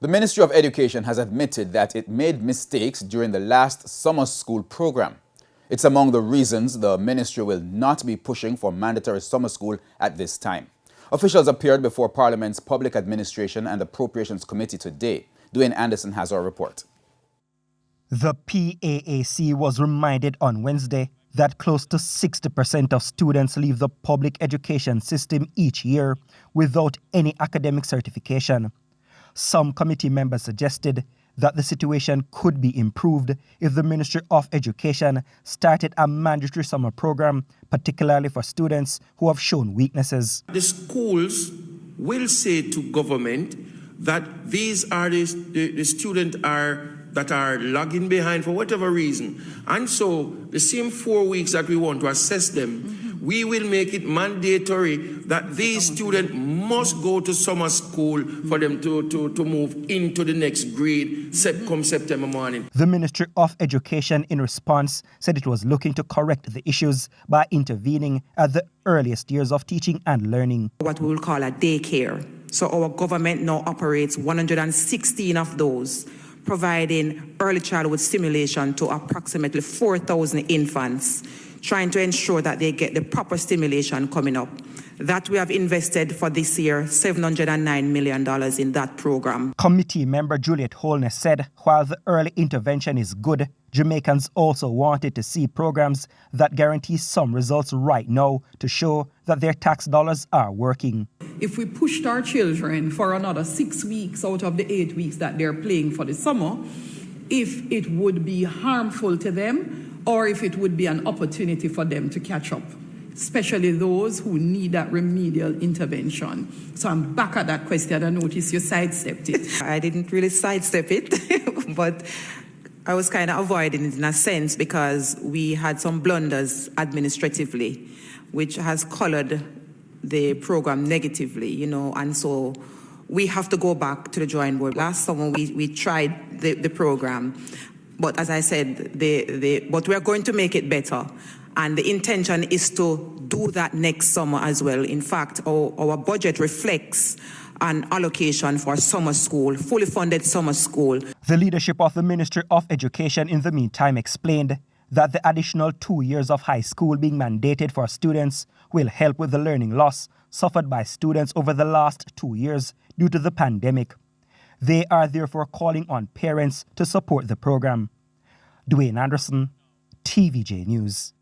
The Ministry of Education has admitted that it made mistakes during the last summer school program. It's among the reasons the ministry will not be pushing for mandatory summer school at this time. Officials appeared before Parliament's Public Administration and Appropriations Committee today. Dwayne Anderson has our report. The PAAC was reminded on Wednesday that close to 60% of students leave the public education system each year without any academic certification. Some committee members suggested that the situation could be improved if the Ministry of Education started a mandatory summer program, particularly for students who have shown weaknesses. The schools will say to government that these are the students that are lagging behind for whatever reason. And so the same 4 weeks that we want to assess them, we will make it mandatory that these students must go to summer school for them to move into the next grade come September morning. The Ministry of Education, in response, said it was looking to correct the issues by intervening at the earliest years of teaching and learning. What we will call a daycare. So our government now operates 116 of those, providing early childhood stimulation to approximately 4,000 infants, trying to ensure that they get the proper stimulation coming up. That we have invested for this year $709 million in that program. Committee member Juliet Holness said while the early intervention is good, Jamaicans also wanted to see programs that guarantee some results right now to show that their tax dollars are working. If we pushed our children for another 6 weeks out of the 8 weeks that they're playing for the summer, if it would be harmful to them or if it would be an opportunity for them to catch up, especially those who need that remedial intervention. So I'm back at that question. I notice you sidestepped it. I didn't really sidestep it, but I was kind of avoiding it in a sense because we had some blunders administratively, which has colored the program negatively, and so we have to go back to the drawing board. Last summer, we tried the program, but as I said, but we are going to make it better. And the intention is to do that next summer as well. In fact, our budget reflects an allocation for summer school, fully funded summer school. The leadership of the Ministry of Education in the meantime explained that the additional 2 years of high school being mandated for students will help with the learning loss suffered by students over the last 2 years due to the pandemic. They are therefore calling on parents to support the program. Dwayne Anderson, TVJ News.